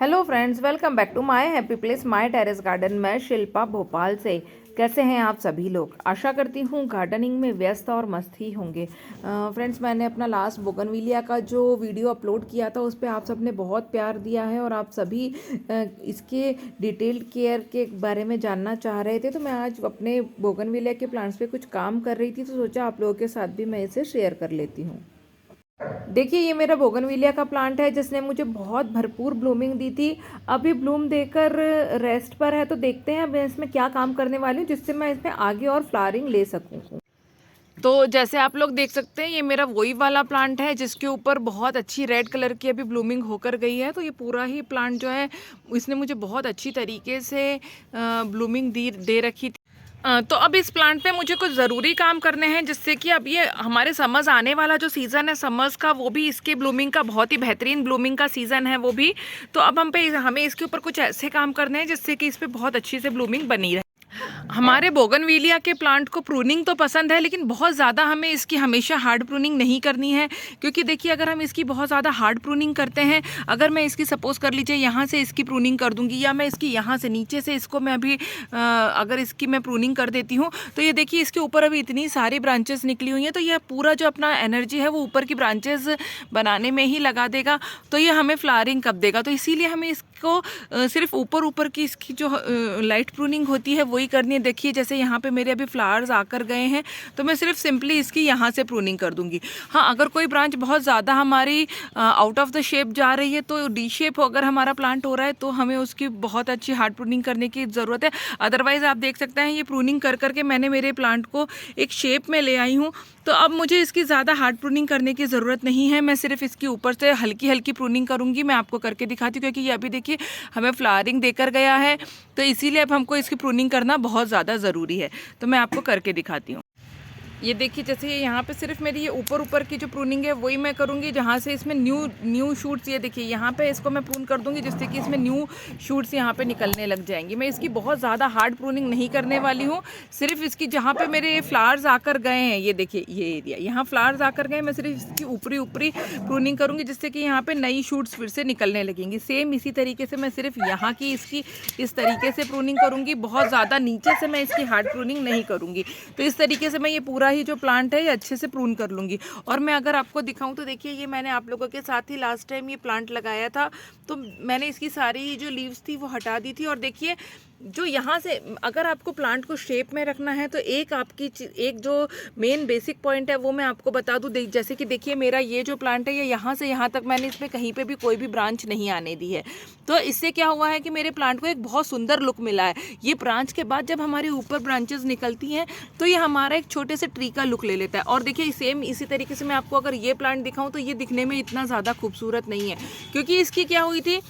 Hello friends, welcome back to my happy place my terrace garden. मैं शिल्पा भोपाल से। कैसे हैं आप सभी लोग? आशा करती हूँ गार्डनिंग में व्यस्त और मस्त ही होंगे। फ्रेंड्स, मैंने अपना लास्ट बोगनविलिया का जो वीडियो अपलोड किया था उस पर आप सब ने बहुत प्यार दिया है और आप सभी इसके डिटेल्ड केयर के बारे में जानना चाह रहे थे। तो मैं आज अपने बोगनविलिया के प्लांट्स पे कुछ काम कर रही थी, तो सोचा आप लोगों के साथ भी मैं इसे शेयर कर लेती हूँ। देखिए, ये मेरा बोगनविलिया का प्लांट है जिसने मुझे बहुत भरपूर ब्लूमिंग दी थी। अभी ब्लूम देकर रेस्ट पर है, तो देखते हैं मैं इसमें क्या काम करने वाली हूँ जिससे मैं इसमें आगे और फ्लावरिंग ले सकूँ। तो जैसे आप लोग देख सकते हैं, ये मेरा वही वाला प्लांट है जिसके ऊपर बहुत अच्छी रेड कलर की अभी ब्लूमिंग होकर गई है। तो ये पूरा ही प्लांट जो है इसने मुझे बहुत अच्छी तरीके से ब्लूमिंग दे रखी थी। तो अब इस प्लांट पे मुझे कुछ ज़रूरी काम करने हैं जिससे कि अब ये हमारे समर्स आने वाला जो सीज़न है समर्स का, वो भी इसके ब्लूमिंग का बहुत ही बेहतरीन ब्लूमिंग का सीज़न है वो भी। तो अब हमें इसके ऊपर कुछ ऐसे काम करने हैं जिससे कि इस पर बहुत अच्छी से ब्लूमिंग बनी रहे। हमारे बोगनविलिया के प्लांट को प्रूनिंग तो पसंद है, लेकिन बहुत ज़्यादा हमें इसकी हमेशा हार्ड प्रूनिंग नहीं करनी है। क्योंकि देखिए, अगर हम इसकी बहुत ज़्यादा हार्ड प्रूनिंग करते हैं, अगर मैं इसकी सपोज कर लीजिए यहाँ से इसकी प्रूनिंग कर दूंगी, या मैं इसकी यहाँ से नीचे से इसको मैं अभी अगर इसकी मैं प्रूनिंग कर देती हूँ, तो ये देखिए इसके ऊपर अभी इतनी सारी ब्रांचेस निकली हुई हैं, तो यह पूरा जो अपना एनर्जी है वो ऊपर की ब्रांचेस बनाने में ही लगा देगा। तो ये हमें फ्लावरिंग कब देगा? तो इसीलिए हमें इसको सिर्फ ऊपर ऊपर की इसकी जो लाइट प्रूनिंग होती है वही करनी है। देखिए, जैसे यहाँ पे मेरे अभी फ्लावर्स आकर गए हैं, तो मैं सिर्फ सिंपली इसकी यहाँ से प्रूनिंग कर दूंगी। हाँ, अगर कोई ब्रांच बहुत ज़्यादा हमारी आउट ऑफ द शेप जा रही है, तो डी शेप अगर हमारा प्लांट हो रहा है, तो हमें उसकी बहुत अच्छी हार्ड प्रूनिंग करने की ज़रूरत है। अदरवाइज़ आप देख सकते हैं ये प्रूनिंग कर करके मैंने मेरे प्लांट को एक शेप में ले आई हूँ। तो अब मुझे इसकी ज़्यादा हार्ड प्रूनिंग करने की ज़रूरत नहीं है। मैं सिर्फ इसकी ऊपर से हल्की हल्की प्रूनिंग करूँगी। मैं आपको करके दिखाती हूँ, क्योंकि ये अभी देखिए हमें फ्लावरिंग देकर गया है, तो इसीलिए अब हमको इसकी प्रूनिंग करना बहुत ज़्यादा ज़रूरी है। तो मैं आपको करके दिखाती हूँ। ये देखिए, जैसे ये यहाँ पे सिर्फ मेरी ये ऊपर ऊपर की जो प्रूनिंग है वही मैं करूँगी, जहाँ से इसमें न्यू शूट्स, ये देखिए यहाँ पे इसको मैं प्रून कर दूँगी जिससे कि इसमें न्यू शूट्स यहाँ पे निकलने लग जाएंगी। मैं इसकी बहुत ज़्यादा हार्ड प्रूनिंग नहीं करने वाली हूँ। सिर्फ इसकी जहाँ पे मेरे फ्लावर्स आकर गए हैं, ये देखिए ये एरिया यहाँ फ्लावर्स आकर गए, मैं सिर्फ इसकी ऊपरी ऊपरी प्रूनिंग करूँगी जिससे कि यहाँ पे नई शूट्स फिर से निकलने लगेंगी। सेम इसी तरीके से मैं सिर्फ यहाँ की इसकी इस तरीके से प्रूनिंग करूँगी। बहुत ज़्यादा नीचे से मैं इसकी हार्ड प्रूनिंग नहीं करूँगी। तो इस तरीके से मैं ये पूरा ही जो प्लांट है ये अच्छे से प्रून कर लूँगी। और मैं अगर आपको दिखाऊं तो देखिए, ये मैंने आप लोगों के साथ ही लास्ट टाइम ये प्लांट लगाया था, तो मैंने इसकी सारी जो लीव्स थी वो हटा दी थी। और देखिए, जो यहाँ से अगर आपको प्लांट को शेप में रखना है, तो एक जो मेन बेसिक पॉइंट है वो मैं आपको बता दूँ। जैसे कि देखिए, मेरा ये जो प्लांट है ये यहाँ से यहाँ तक मैंने इसमें कहीं पे भी कोई भी ब्रांच नहीं आने दी है। तो इससे क्या हुआ है कि मेरे प्लांट को एक बहुत सुंदर लुक मिला है। ये ब्रांच के बाद जब हमारे ऊपर ब्रांचेस निकलती हैं, तो ये हमारा एक छोटे से ट्री का लुक ले लेता है। और देखिए, सेम इसी तरीके से मैं आपको अगर ये प्लांट दिखाऊँ तो ये दिखने में इतना ज़्यादा खूबसूरत नहीं है, क्योंकि इसकी क्या हुई थी,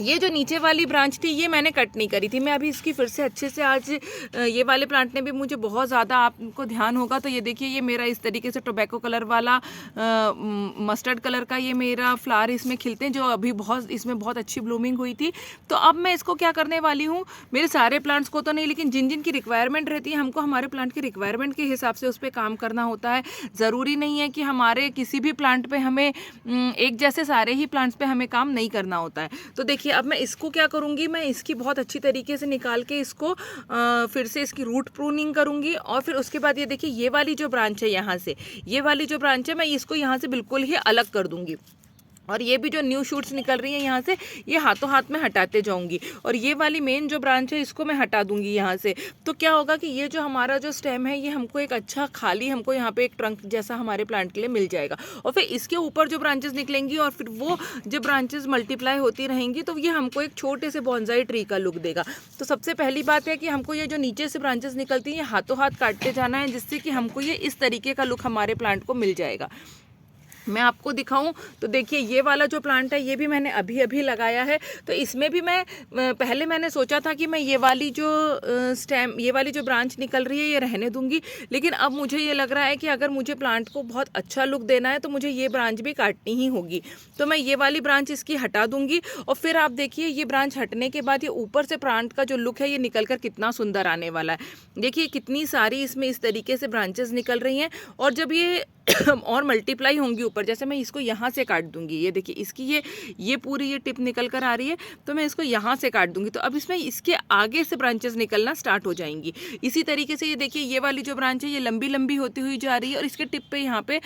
ये जो नीचे वाली ब्रांच थी ये मैंने कट नहीं करी थी। मैं अभी इसकी फिर से अच्छे से आज ये वाले प्लांट ने भी मुझे बहुत ज़्यादा, आपको ध्यान होगा तो ये देखिए, ये मेरा इस तरीके से टोबैको कलर वाला मस्टर्ड कलर का ये मेरा फ्लावर इसमें खिलते हैं, जो अभी इसमें बहुत अच्छी ब्लूमिंग हुई थी। तो अब मैं इसको क्या करने वाली हूँ, मेरे सारे प्लांट्स को तो नहीं, लेकिन जिन जिन की रिक्वायरमेंट रहती है, हमको हमारे प्लांट की रिक्वायरमेंट के हिसाब से उस पर काम करना होता है। ज़रूरी नहीं है कि हमारे किसी भी प्लांट पर हमें एक जैसे सारे ही प्लांट्स पर हमें काम नहीं करना होता है। तो देखिए, अब मैं इसको क्या करूँगी, मैं इसकी बहुत अच्छी तरीके से निकाल के इसको फिर से इसकी रूट प्रूनिंग करूँगी। और फिर उसके बाद ये देखिए, ये वाली जो ब्रांच है, यहाँ से ये वाली जो ब्रांच है, मैं इसको यहाँ से बिल्कुल ही अलग कर दूँगी। और ये भी जो न्यू शूट्स निकल रही हैं यहाँ से, ये हाथों हाथ में हटाते जाऊंगी। और ये वाली मेन जो ब्रांच है इसको मैं हटा दूंगी यहाँ से। तो क्या होगा कि ये जो हमारा जो स्टेम है ये हमको एक अच्छा खाली, हमको यहाँ पे एक ट्रंक जैसा हमारे प्लांट के लिए मिल जाएगा। और फिर इसके ऊपर जो ब्रांचेस निकलेंगी और फिर वो जो ब्रांचेस मल्टीप्लाई होती रहेंगी, तो ये हमको एक छोटे से बॉन्साई ट्री का लुक देगा। तो सबसे पहली बात है कि हमको ये जो नीचे से ब्रांचेस निकलती हैं ये हाथों हाथ काटते जाना है, जिससे कि हमको ये इस तरीके का लुक हमारे प्लांट को मिल जाएगा। मैं आपको दिखाऊं तो देखिए, ये वाला जो प्लांट है ये भी मैंने अभी अभी लगाया है। तो इसमें भी मैं पहले मैंने सोचा था कि मैं ये वाली जो स्टेम, ये वाली जो ब्रांच निकल रही है ये रहने दूंगी, लेकिन अब मुझे ये लग रहा है कि अगर मुझे प्लांट को बहुत अच्छा लुक देना है तो मुझे ये ब्रांच भी काटनी ही होगी। तो मैं ये वाली ब्रांच इसकी हटा दूंगी। और फिर आप देखिए, ये ब्रांच हटने के बाद ये ऊपर से प्लांट का जो लुक है ये निकल कर कितना सुंदर आने वाला है। देखिए, कितनी सारी इसमें इस तरीके से ब्रांचेस निकल रही हैं, और जब ये और मल्टीप्लाई होंगी ऊपर, जैसे मैं इसको यहाँ से काट दूंगी, ये देखिए इसकी ये पूरी ये टिप निकल कर आ रही है, तो मैं इसको यहाँ से काट दूंगी, तो अब इसमें इसके आगे से ब्रांचेस निकलना स्टार्ट हो जाएंगी। इसी तरीके से ये देखिए ये वाली जो ब्रांच है ये लंबी लंबी होती हुई जा रही है और इसके टिप पे यहाँ पे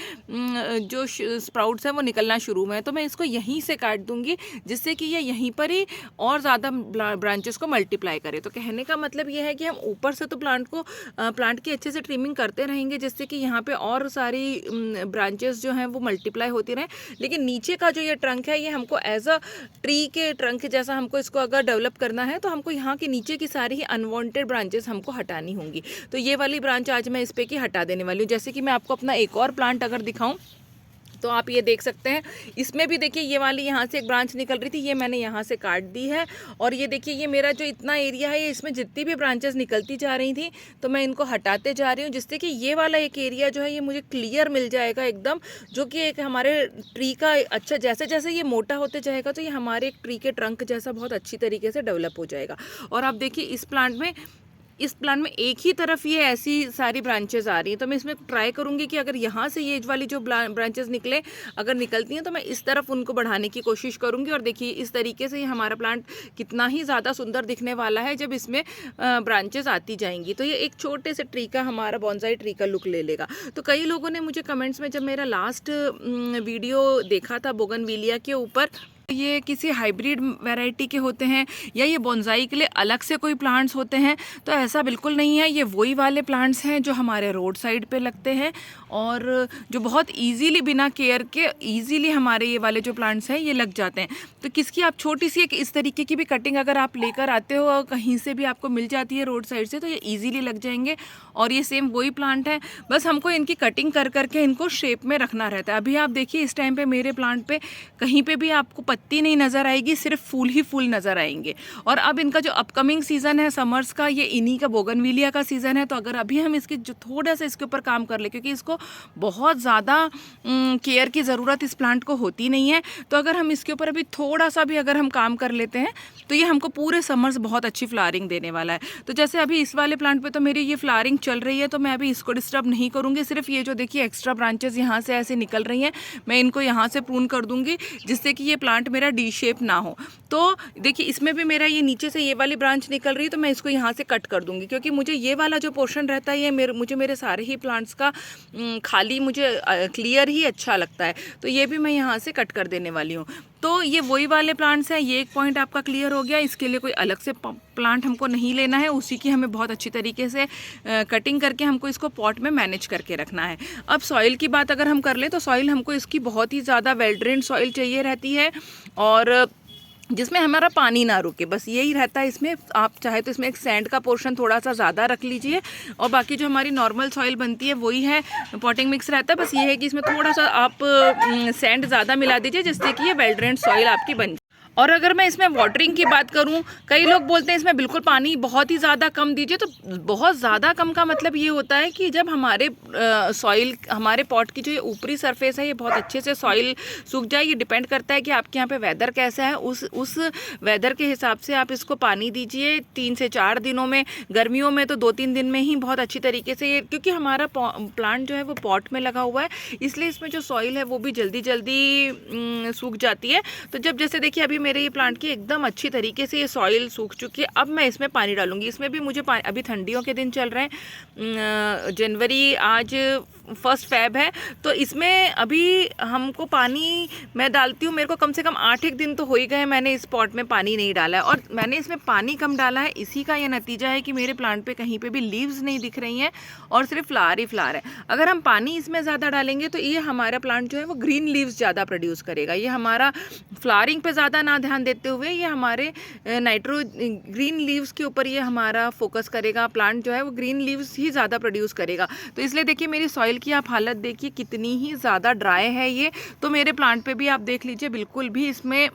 जो स्प्राउट्स हैं वो निकलना शुरू हुए हैं, तो मैं इसको यहीं से काट दूंगी जिससे कि ये यहीं पर ही और ज़्यादा ब्रांचेस को मल्टीप्लाई करे। तो कहने का मतलब ये है कि हम ऊपर से तो प्लांट की अच्छे से ट्रिमिंग करते रहेंगे जिससे कि यहाँ पे और सारी ब्रांचेस जो हैं वो मल्टीप्लाई होती रहें, लेकिन नीचे का जो ये ट्रंक है ये हमको एज अ ट्री के ट्रंक जैसा हमको इसको अगर डेवलप करना है तो हमको यहाँ के नीचे की सारी ही अनवांटेड ब्रांचेस हमको हटानी होंगी। तो ये वाली ब्रांच आज मैं इस पे की हटा देने वाली हूँ। जैसे कि मैं आपको अपना एक और प्लांट अगर दिखाऊं तो आप ये देख सकते हैं, इसमें भी देखिए ये वाली यहाँ से एक ब्रांच निकल रही थी, ये मैंने यहाँ से काट दी है और ये देखिए ये मेरा जो इतना एरिया है इसमें जितनी भी ब्रांचेस निकलती जा रही थी तो मैं इनको हटाते जा रही हूँ जिससे कि ये वाला एक एरिया जो है ये मुझे क्लियर मिल जाएगा एकदम, जो कि एक हमारे ट्री का अच्छा जैसे जैसे ये मोटा होते जाएगा तो ये हमारे एक ट्री के ट्रंक जैसा बहुत अच्छी तरीके से डेवलप हो जाएगा। और आप देखिए इस प्लांट में एक ही तरफ ये ऐसी सारी ब्रांचेस आ रही हैं, तो मैं इसमें ट्राई करूंगी कि अगर यहाँ से ये वाली जो ब्रांचेस निकले अगर निकलती हैं तो मैं इस तरफ उनको बढ़ाने की कोशिश करूंगी। और देखिए इस तरीके से ये हमारा प्लांट कितना ही ज़्यादा सुंदर दिखने वाला है जब इसमें ब्रांचेस आती जाएंगी, तो ये एक छोटे से ट्री का हमारा बॉन्साई ट्री का लुक ले लेगा। तो कई लोगों ने मुझे कमेंट्स में जब मेरा लास्ट वीडियो देखा था बोगनविलिया के ऊपर, ये किसी हाइब्रिड वैरायटी के होते हैं या ये बोंसाई के लिए अलग से कोई प्लांट्स होते हैं, तो ऐसा बिल्कुल नहीं है। ये वही वाले प्लांट्स हैं जो हमारे रोड साइड पे लगते हैं और जो बहुत इजीली बिना केयर के इजीली हमारे ये वाले जो प्लांट्स हैं ये लग जाते हैं। तो किसकी आप छोटी सी एक इस तरीके की भी कटिंग अगर आप लेकर आते हो और कहीं से भी आपको मिल जाती है रोड साइड से तो ये ईजिली लग जाएंगे। और ये सेम वही प्लांट है, बस हमको इनकी कटिंग कर करके इनको शेप में रखना रहता है। अभी आप देखिए इस टाइम पे मेरे प्लांट पे कहीं पे भी आपको पत्ती नहीं नज़र आएगी, सिर्फ फूल ही फूल नज़र आएंगे। और अब इनका जो अपकमिंग सीज़न है समर्स का, ये इन्हीं का बोगनविलिया का सीज़न है, तो अगर अभी हम इसकी जो थोड़ा सा इसके ऊपर काम कर ले, क्योंकि इसको बहुत ज़्यादा केयर की ज़रूरत इस प्लांट को होती नहीं है, तो अगर हम इसके ऊपर अभी थोड़ा सा भी अगर हम काम कर लेते हैं तो ये हमको पूरे समर्स बहुत अच्छी फ्लावरिंग देने वाला है। तो जैसे अभी इस वाले प्लांट पे तो मेरी ये फ्लावरिंग चल रही है, तो मैं अभी इसको डिस्टर्ब नहीं करूँगी। सिर्फ ये जो देखिए एक्स्ट्रा ब्रांचेस यहाँ से ऐसे निकल रही हैं, मैं इनको यहाँ से प्रून कर दूँगी जिससे कि ये प्लांट मेरा डी शेप ना हो। तो देखिए इसमें भी मेरा ये नीचे से ये वाली ब्रांच निकल रही है, तो मैं इसको यहाँ से कट कर दूँगी, क्योंकि मुझे ये वाला जो पोर्शन रहता है ये मुझे मेरे सारे ही प्लांट्स का खाली मुझे क्लियर ही अच्छा लगता है, तो ये भी मैं यहाँ से कट कर देने वाली हूँ। तो ये वही वाले प्लांट्स हैं, ये एक पॉइंट आपका क्लियर हो गया। इसके लिए कोई अलग से प्लांट हमको नहीं लेना है, उसी की हमें बहुत अच्छी तरीके से कटिंग करके हमको इसको पॉट में मैनेज करके रखना है। अब सॉइल की बात अगर हम कर लें तो सॉइल हमको इसकी बहुत ही ज़्यादा वेल ड्रेन्ड सॉइल चाहिए रहती है और जिसमें हमारा पानी ना रुके, बस यही रहता है इसमें। आप चाहे तो इसमें एक सैंड का पोर्शन थोड़ा सा ज़्यादा रख लीजिए और बाकी जो हमारी नॉर्मल सॉइल बनती है वही है, पॉटिंग मिक्स रहता है। बस ये है कि इसमें थोड़ा सा आप सैंड ज़्यादा मिला दीजिए जिससे कि ये वेल ड्रेन्ड सॉइल आपकी बन जाए। और अगर मैं इसमें वाटरिंग की बात करूं, कई लोग बोलते हैं इसमें बिल्कुल पानी बहुत ही ज़्यादा कम दीजिए, तो बहुत ज़्यादा कम का मतलब ये होता है कि जब हमारे सॉइल हमारे पॉट की जो ये ऊपरी सरफेस है ये बहुत अच्छे से सॉइल सूख जाए। ये डिपेंड करता है कि आपके यहाँ पे वेदर कैसा है, उस वेदर के हिसाब से आप इसको पानी दीजिए 3 से 4 दिनों में। गर्मियों में तो 2-3 दिन में ही बहुत अच्छी तरीके से ये, क्योंकि हमारा प्लांट जो है वो पॉट में लगा हुआ है, इसलिए इसमें जो सॉइल है वो भी जल्दी जल्दी सूख जाती है। तो जब जैसे देखिए अभी मेरे ये प्लांट की एकदम अच्छी तरीके से ये सॉइल सूख चुकी है, अब मैं इसमें पानी डालूंगी। इसमें भी मुझे अभी ठंडियों के दिन चल रहे हैं, जनवरी आज 1 फ़रवरी है, तो इसमें अभी हमको पानी मैं डालती हूँ, मेरे को कम से कम 8 दिन तो हो ही गए मैंने इस पॉट में पानी नहीं डाला है। और मैंने इसमें पानी कम डाला है, इसी का ये नतीजा है कि मेरे प्लांट पे कहीं पे भी लीव्स नहीं दिख रही हैं और सिर्फ फ्लावर ही फ्लावर है। अगर हम पानी इसमें ज़्यादा डालेंगे तो ये हमारा प्लांट जो है वो ग्रीन लीव्स ज़्यादा प्रोड्यूस करेगा। ये हमारा फ्लावरिंग पे ज़्यादा ना ध्यान देते हुए ये हमारे ग्रीन लीव्स के ऊपर ये हमारा फोकस करेगा। प्लांट जो है वो ग्रीन लीव्स ही ज़्यादा प्रोड्यूस करेगा। तो इसलिए देखिए मेरी सॉइल की आप हालत देखिए कितनी ही ज़्यादा ड्राई है ये। तो मेरे प्लांट पे भी आप देख लीजिए बिल्कुल भी इसमें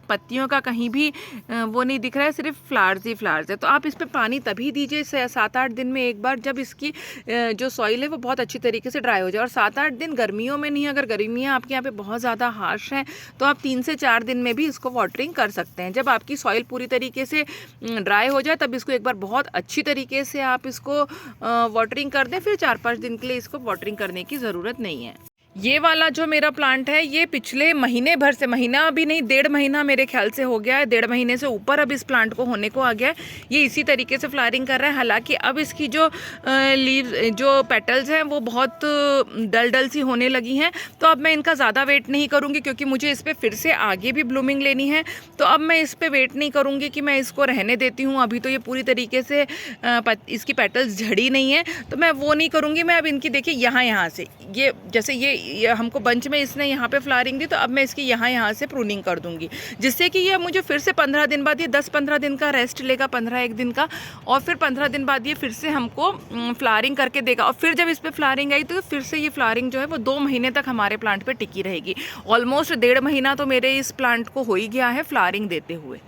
पत्तियों का कहीं भी वो नहीं दिख रहा है, सिर्फ फ्लावर्स ही फ्लावर्स है। तो आप इस पर पानी तभी दीजिए 7-8 दिन में एक बार, जब इसकी जो सॉइल है वो बहुत अच्छी तरीके से ड्राई हो जाए। और 7-8 दिन गर्मियों में नहीं, अगर गर्मियाँ आपके यहाँ पे बहुत ज़्यादा हार्श हैं तो आप 3 से 4 दिन में भी इसको वाटरिंग कर सकते हैं। जब आपकी सॉइल पूरी तरीके से ड्राई हो जाए तब इसको एक बार बहुत अच्छी तरीके से आप इसको वाटरिंग कर दें, फिर 4-5 दिन के लिए इसको वाटरिंग करने की ज़रूरत नहीं है। ये वाला जो मेरा प्लांट है ये पिछले महीने भर से, महीना अभी नहीं 1.5 महीना मेरे ख्याल से हो गया है, 1.5 महीने से ऊपर अब इस प्लांट को होने को आ गया है। ये इसी तरीके से फ्लावरिंग कर रहा है। हालांकि अब इसकी जो लीव्स जो पेटल्स हैं वो बहुत डल डल सी होने लगी हैं, तो अब मैं इनका ज़्यादा वेट नहीं करूँगी क्योंकि मुझे इस पर फिर से आगे भी ब्लूमिंग लेनी है। तो अब मैं इस पर वेट नहीं करूँगी कि मैं इसको रहने देती हूँ, अभी तो ये पूरी तरीके से इसकी पेटल्स झड़ी नहीं है, तो मैं वो नहीं करूँगी। मैं अब इनकी देखिए यहाँ से ये जैसे ये हमको बंच में इसने यहाँ पे फ्लावरिंग दी, तो अब मैं इसकी यहाँ से प्रूनिंग कर दूंगी, जिससे कि ये मुझे फिर से 15 दिन बाद, ये 10-15 दिन का रेस्ट लेगा, 15-1 दिन का, और फिर 15 दिन बाद ये फिर से हमको फ्लावरिंग करके देगा। और फिर जब इस पर फ्लावरिंग आई तो फिर से ये फ्लावरिंग जो है वो 2 महीने तक हमारे प्लांट पे टिकी रहेगी। ऑलमोस्ट 1.5 महीना तो मेरे इस प्लांट को हो ही गया है फ्लावरिंग देते हुए।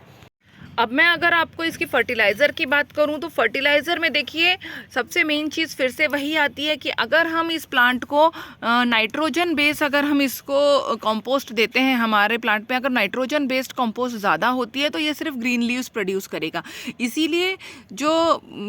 अब मैं अगर आपको इसकी फर्टिलाइज़र की बात करूं तो फर्टिलाइज़र में देखिए सबसे मेन चीज़ फिर से वही आती है कि अगर हम इस प्लांट को नाइट्रोजन बेस, अगर हम इसको कंपोस्ट देते हैं हमारे प्लांट में, अगर नाइट्रोजन बेस्ड कंपोस्ट ज़्यादा होती है तो ये सिर्फ ग्रीन लीव्स प्रोड्यूस करेगा। इसीलिए जो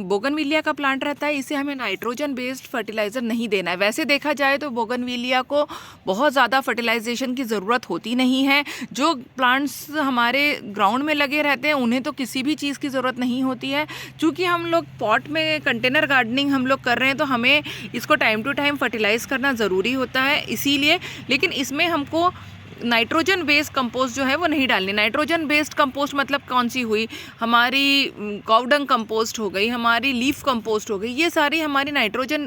बोगनविलिया का प्लांट रहता है इसे हमें नाइट्रोजन बेस्ड फर्टिलाइज़र नहीं देना है। वैसे देखा जाए तो बोगनविलिया को बहुत ज़्यादा फर्टिलाइजेशन की ज़रूरत होती नहीं है। जो प्लांट्स हमारे ग्राउंड में लगे रहते हैं उन्हें तो किसी भी चीज़ की ज़रूरत नहीं होती है। चूँकि हम लोग पॉट में कंटेनर गार्डनिंग हम लोग कर रहे हैं तो हमें इसको टाइम टू टाइम फर्टिलाइज़ करना ज़रूरी होता है, इसीलिए। लेकिन इसमें हमको नाइट्रोजन बेस्ड कंपोस्ट जो है वो नहीं डालनी। नाइट्रोजन बेस्ड कंपोस्ट मतलब कौन सी हुई, हमारी काउडंग कंपोस्ट हो गई, हमारी लीफ कंपोस्ट हो गई, ये सारी हमारी नाइट्रोजन,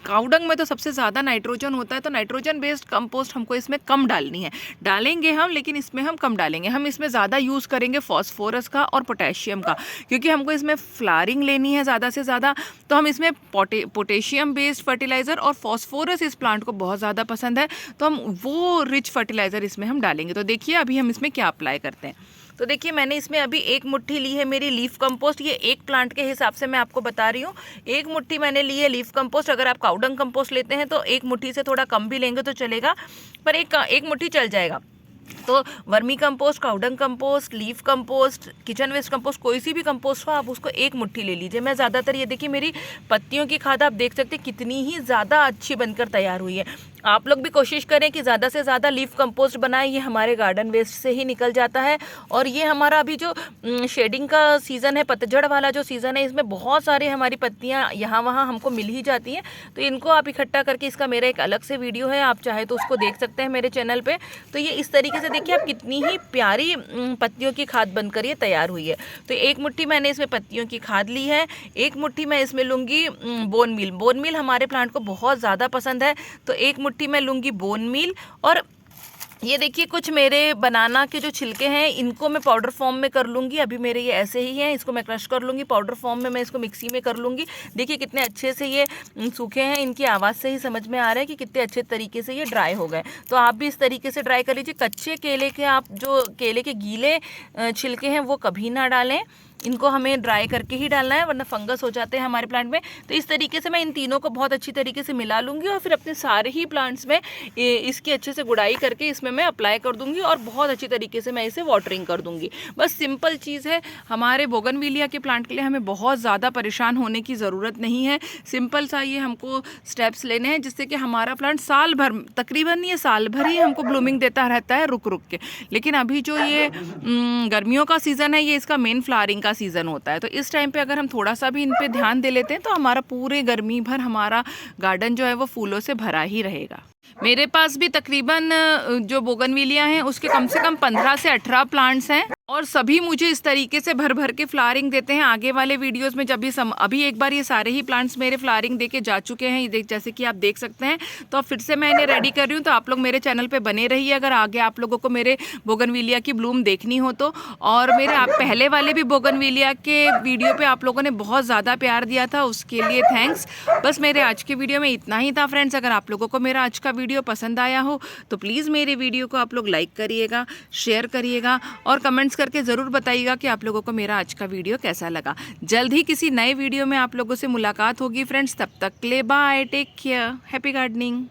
काउडंग में तो सबसे ज़्यादा नाइट्रोजन होता है, तो नाइट्रोजन बेस्ड कंपोस्ट हमको इसमें कम डालनी है। डालेंगे हम, लेकिन इसमें हम कम डालेंगे। हम इसमें ज़्यादा यूज़ करेंगे फॉस्फोरस का और पोटेशियम का, क्योंकि हमको इसमें फ्लावरिंग लेनी है ज़्यादा से ज़्यादा। तो हम इसमें पोटेशियम बेस्ड फर्टिलाइज़र और फॉस्फोरस इस प्लांट को बहुत ज़्यादा पसंद है, तो हम वो रिच फर्टिलाइज़र इसमें हम डालेंगे। तो देखिए अभी हम इसमें क्या अप्लाई करते हैं। तो देखिए मैंने इसमें अभी 1 मुट्ठी ली है मेरी लीफ कंपोस्ट। ये एक प्लांट के हिसाब से मैं आपको बता रही हूँ, 1 मुट्ठी मैंने ली है लीफ कंपोस्ट। अगर आप काउडंग कंपोस्ट लेते हैं तो 1 मुट्ठी से थोड़ा कम भी लेंगे तो चलेगा, पर एक मुट्ठी चल जाएगा। तो vermi compost, cow dung compost, leaf compost, kitchen waste compost, कोई सी भी कंपोस्ट हो आप उसको 1 मुट्ठी ले लीजिए। मैं ज़्यादातर, ये देखिए मेरी पत्तियों की खाद आप देख सकते हैं कितनी ही ज़्यादा अच्छी बनकर तैयार हुई है। आप लोग भी कोशिश करें कि ज़्यादा से ज़्यादा लीफ कंपोस्ट बनाएं, ये हमारे गार्डन वेस्ट से ही निकल जाता है। और ये हमारा अभी जो शेडिंग का सीज़न है, पतझड़ वाला जो सीज़न है, इसमें बहुत सारी हमारी पत्तियाँ यहाँ वहाँ हमको मिल ही जाती हैं। तो इनको आप इकट्ठा करके, इसका मेरा एक अलग से वीडियो है, आप चाहे तो उसको देख सकते हैं मेरे चैनल पे। तो ये इस तरीके से देखिए आप कितनी ही प्यारी पत्तियों की खाद बनकर ये तैयार हुई है। तो 1 मुट्ठी मैंने इसमें पत्तियों की खाद ली है, 1 मुट्ठी मैं इसमें लूँगी बोन मील। बोन मील हमारे प्लांट को बहुत ज़्यादा पसंद है, तो 1 मुट्ठी मैं लूँगी बोन मील। और ये देखिए कुछ मेरे बनाना के जो छिलके हैं इनको मैं पाउडर फॉर्म में कर लूँगी। अभी मेरे ये ऐसे ही हैं, इसको मैं क्रश कर लूँगी पाउडर फॉर्म में, मैं इसको मिक्सी में कर लूँगी। देखिए कितने अच्छे से ये सूखे हैं, इनकी आवाज़ से ही समझ में आ रहा है कि कितने अच्छे तरीके से ये ड्राई हो गए। तो आप भी इस तरीके से ड्राई कर लीजिए। कच्चे केले के, आप जो केले के गीले छिलके हैं वो कभी ना डालें, इनको हमें ड्राई करके ही डालना है, वरना फंगस हो जाते हैं हमारे प्लांट में। तो इस तरीके से मैं इन तीनों को बहुत अच्छी तरीके से मिला लूँगी और फिर अपने सारे ही प्लांट्स में इसकी अच्छे से गुड़ाई करके इसमें मैं अप्लाई कर दूँगी और बहुत अच्छी तरीके से मैं इसे वाटरिंग कर दूँगी। बस सिंपल चीज़ है, हमारे बोगनविलिया के प्लांट के लिए हमें बहुत ज़्यादा परेशान होने की ज़रूरत नहीं है। सिंपल सा ये हमको स्टेप्स लेने हैं जिससे कि हमारा प्लांट साल भर, तकरीबन ये साल भर ही हमको ब्लूमिंग देता रहता है रुक रुक के। लेकिन अभी जो ये गर्मियों का सीज़न है, ये इसका मेन फ्लावरिंग सीजन होता है, तो इस टाइम पे अगर हम थोड़ा सा भी इन पे ध्यान दे लेते हैं तो हमारा पूरे गर्मी भर हमारा गार्डन जो है वो फूलों से भरा ही रहेगा। मेरे पास भी तकरीबन जो बोगनविलिया हैं उसके कम से कम 15 से 18 प्लांट्स हैं और सभी मुझे इस तरीके से भर भर के फ्लावरिंग देते हैं। आगे वाले वीडियोस में जब भी अभी एक बार ये सारे ही प्लांट्स मेरे फ्लावरिंग देके जा चुके हैं, ये जैसे कि आप देख सकते हैं। तो अब फिर से मैं इन्हें रेडी कर रही हूँ, तो आप लोग मेरे चैनल पे बने रहिए अगर आगे आप लोगों को मेरे बोगनविलिया की ब्लूम देखनी हो तो। और मेरे आप पहले वाले भी बोगनविलिया के वीडियो पे आप लोगों ने बहुत ज़्यादा प्यार दिया था, उसके लिए थैंक्स। बस मेरे आज के वीडियो में इतना ही था फ्रेंड्स। अगर आप लोगों को मेरा आज का वीडियो पसंद आया हो तो प्लीज़ मेरे वीडियो को आप लोग लाइक करिएगा, शेयर करिएगा और कमेंट्स करके ज़रूर बताइएगा कि आप लोगों को मेरा आज का वीडियो कैसा लगा। जल्द ही किसी नए वीडियो में आप लोगों से मुलाकात होगी फ्रेंड्स। तब तक के लिए bye, take care, happy gardening.